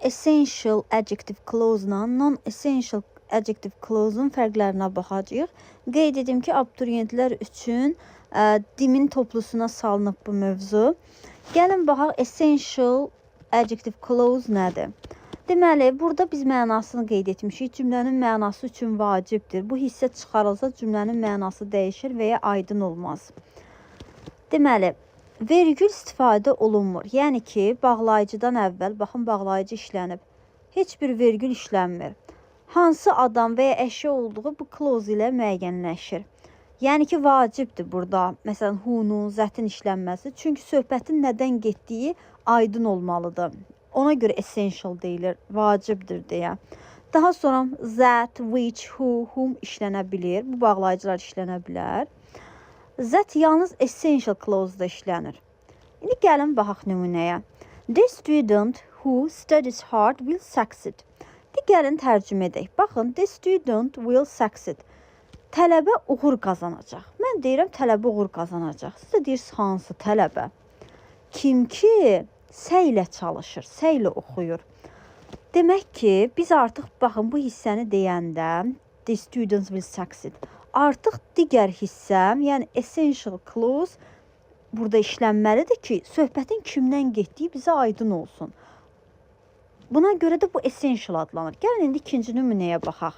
essential adjective clause-la non-essential adjective clause-un fərqlərinə baxacağıq. Qeyd edim ki, abituriyentlər üçün dimin toplusuna salınıb bu mövzu. Gəlin baxaq, essential adjective clause nədir? Deməli, burada biz mənasını qeyd etmişik. Cümlənin mənası üçün vacibdir. Bu hissə çıxarılsa cümlənin mənası dəyişir və ya aydın olmaz. Deməli, vergül istifadə olunmur. Yəni ki, bağlayıcıdan əvvəl, baxın, bağlayıcı işlənib. Heç bir vergül işlənmir. Hansı adam və ya əşya olduğu bu clause ilə müəyyənləşir. Yəni ki, vacibdir burada. Məsələn, who-nun, zətin işlənməsi. Çünki söhbətin nədən getdiyi aydın olmalıdır. Ona görə essential deyilir, vacibdir deyə. Daha sonra that, which, who, whom işlənə bilir. Bu bağlayıcılar işlənə bilər. That yalnız essential clause-da işlənir. İndi gəlin baxaq nümunəyə. The student who studies hard will succeed. Gəlin tərcümə edək. Baxın, the student will succeed. Tələbə uğur qazanacaq. Mən deyirəm, tələbə uğur qazanacaq. Siz də deyirsiniz, hansı tələbə? Kim ki, səylə çalışır, səylə oxuyur. Demək ki, biz artıq, baxın, bu hissəni deyəndə, the students will succeed. Artıq digər hissəm, yəni essential clause burada işlənməlidir ki, söhbətin kimdən getdiyi bizə aydın olsun. Buna görə də bu essential adlanır. Gəlin, indi ikinci nümunəyə baxaq.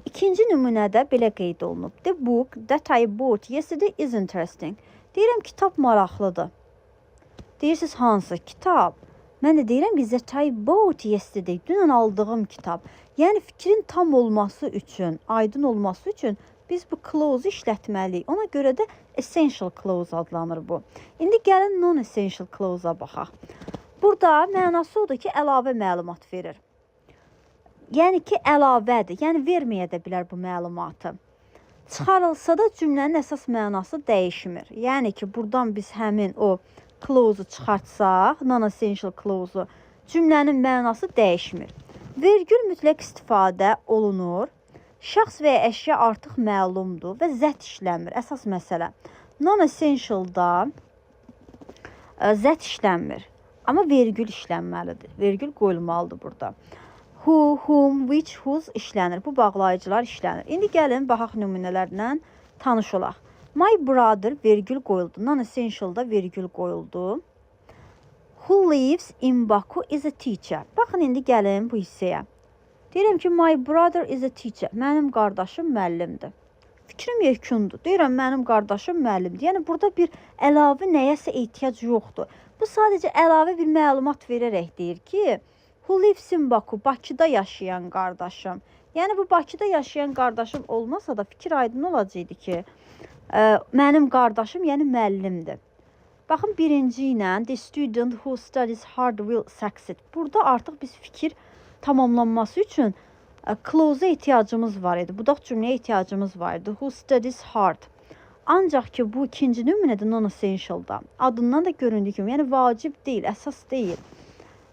İkinci nümunədə belə qeyd olunub. The book that I bought yesterday is interesting. Deyirəm, kitab maraqlıdır. Deyirsiniz, hansı kitab? Mən də deyirəm ki, that I bought yesterday. Dünən aldığım kitab. Yəni, fikrin tam olması üçün, aydın olması üçün biz bu clause işlətməliyik. Ona görə də essential clause adlanır bu. İndi gəlin non-essential clause-a baxaq. Burada mənası odur ki, əlavə məlumat verir. Yəni ki, əlavədir. Yəni, verməyə də bilər bu məlumatı. Çıxarılsa da cümlənin əsas mənası dəyişmir. Yəni ki, buradan biz həmin o clause-u çıxartsaq, non-essential clause-u, cümlənin mənası dəyişmir. Vergül mütləq istifadə olunur. Şəxs və ya əşya artıq məlumdur və zət işlənmir. Əsas məsələ. Non-essential-da zət işlənmir. Amma vergül işlənməlidir. Vergül qoyulmalıdır burada. Who, whom, which, whose işlənir. Bu bağlayıcılar işlənir. İndi gəlin, baxaq nümunələrlə tanış olaq. My brother vergül qoyuldu. Non-essential-da vergül qoyuldu. Who lives in Baku is a teacher. Baxın, indi gəlin bu hissəyə. Deyirəm ki, my brother is a teacher. Mənim qardaşım müəllimdir. Fikrim yekundur. Deyirəm, mənim qardaşım müəllimdir. Yəni, burada bir əlavə nəyəsə ehtiyac yoxdur. Bu sadəcə əlavə bir məlumat verərək deyir ki, who lives in Baku, Bakıda yaşayan qardaşım. Yəni, bu Bakıda yaşayan qardaşım olmasa da fikir aydın olacaqdı ki, mənim qardaşım, yəni müəllimdir. Baxın, birinci ilə the student who studies hard will succeed. Burada artıq biz fikir tamamlanması üçün clause-a ehtiyacımız var idi. Budaq cümləyə ehtiyacımız var idi. Who studies hard. Ancaq ki, bu ikinci nümunədə non-essential-da. Adından da göründüyü kimi, yəni vacib deyil, əsas deyil.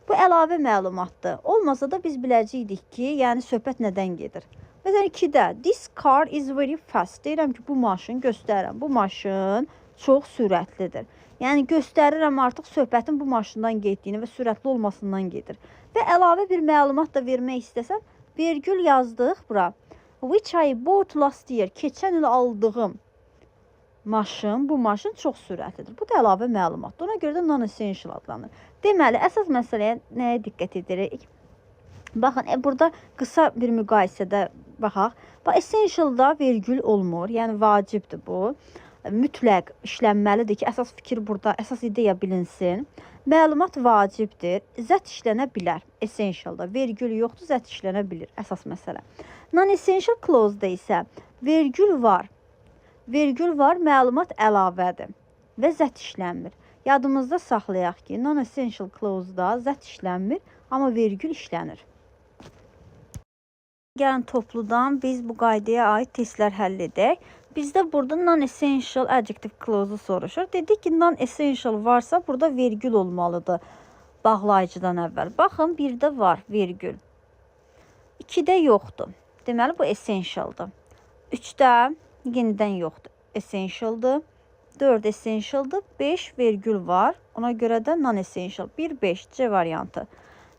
Bu əlavə məlumatdır. Olmasa da biz biləcəkdik ki, yəni söhbət nədən gedir. Məsələn, 2-də, this car is very fast. Deyirəm ki, bu maşın göstərirəm. Bu maşın çox sürətlidir. Yəni, göstərirəm artıq söhbətin bu maşından getdiyini və sürətli olmasından gedir. Və əlavə bir məlumat da vermək istəsəm, vergül yazdıq bura. Which I bought last year. Keçən il aldığım maşın, bu maşın çox sürətlidir. Bu da əlavə məlumatdır. Ona görə də non-essential adlanır. Deməli, əsas məsələyə nəyə diqqət edirik? Baxın, burada qısa bir müqayisədə baxaq. Essential-da vergül olmur, yəni vacibdir bu. Mütləq işlənməlidir ki, əsas fikir burada, əsas ideya bilinsin. Məlumat vacibdir, zət işlənə bilər. Essential-da vergül yoxdur, zət işlənə bilir, əsas məsələ. Non-essential clause-da isə vergül var. Vergül var, məlumat əlavədir və zət işlənmir. Yadımızda saxlayaq ki, non-essential clause-da zət işlənmir, amma vergül işlənir. Gəlin topludan biz bu qaydaya aid testlər həll edək. Bizdə burada non-essential adjective clause-u soruşur. Dedik ki, non-essential varsa burada vergül olmalıdır bağlayıcıdan əvvəl. Baxın, 1-də var vergül. 2-də yoxdur. Deməli, bu essentialdır. 3-də yenidən yoxdur. Essentialdır. 4 essentialdır. 5 vergül var. Ona görə də non-essential. 1-5 C variantı.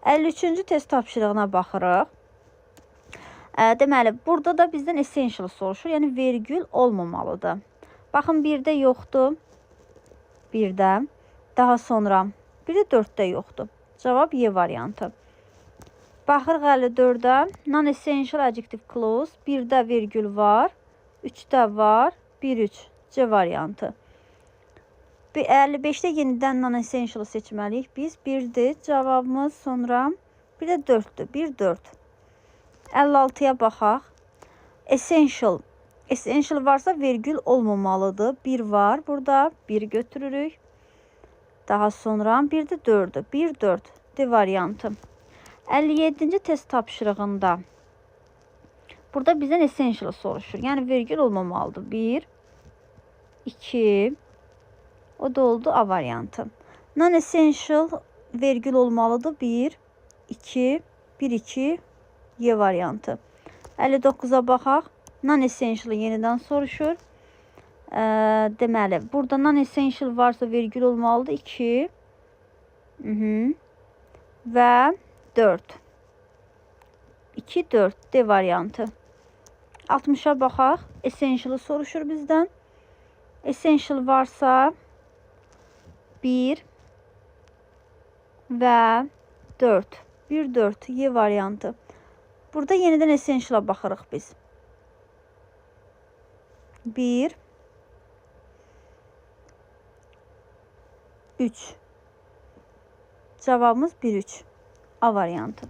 53-cü test tapşırığına baxırıq. Deməli, burada da bizdən essential soruşur, yəni vergül olmamalıdır. Baxın, 1-də yoxdur, 1-də, daha sonra 1-də 4-də yoxdur. Cavab Y variantı. Baxırıq 54-də, non-essential adjective clause, 1-də vergül var, 3-də var, 1-3, C variantı. 55-də yenidən non-essential seçməliyik. Biz 1-dir cavabımız, sonra 1-də 4-dür, 1-4. 56-ya baxaq. Essential. Essential varsa vergül olmamalıdır. 1 var burada. 1 götürürük. Daha sonra 1-də 4'dür. 1-4. D variantı. 57-ci test tapşırığında. Burada bizdən essential soruşur. Yəni vergül olmamalıdır. 1, 2. O da oldu A variantı. Non-essential vergül olmalıdır. 1, 2, 1, 2. Y variantı. 59'a baxaq. Non-essential yenidən soruşur. Deməli, burada non-essential varsa vergül olmalıdır. 2 və 4. 2, 4. D variantı. 60'a baxaq. Essential'ı soruşur bizdən. Essential varsa 1 və 4. 1, 4. Y variantı. Burada yenidən essential'a baxırıq biz. 1, 3. Cavabımız 1, 3. A variantı.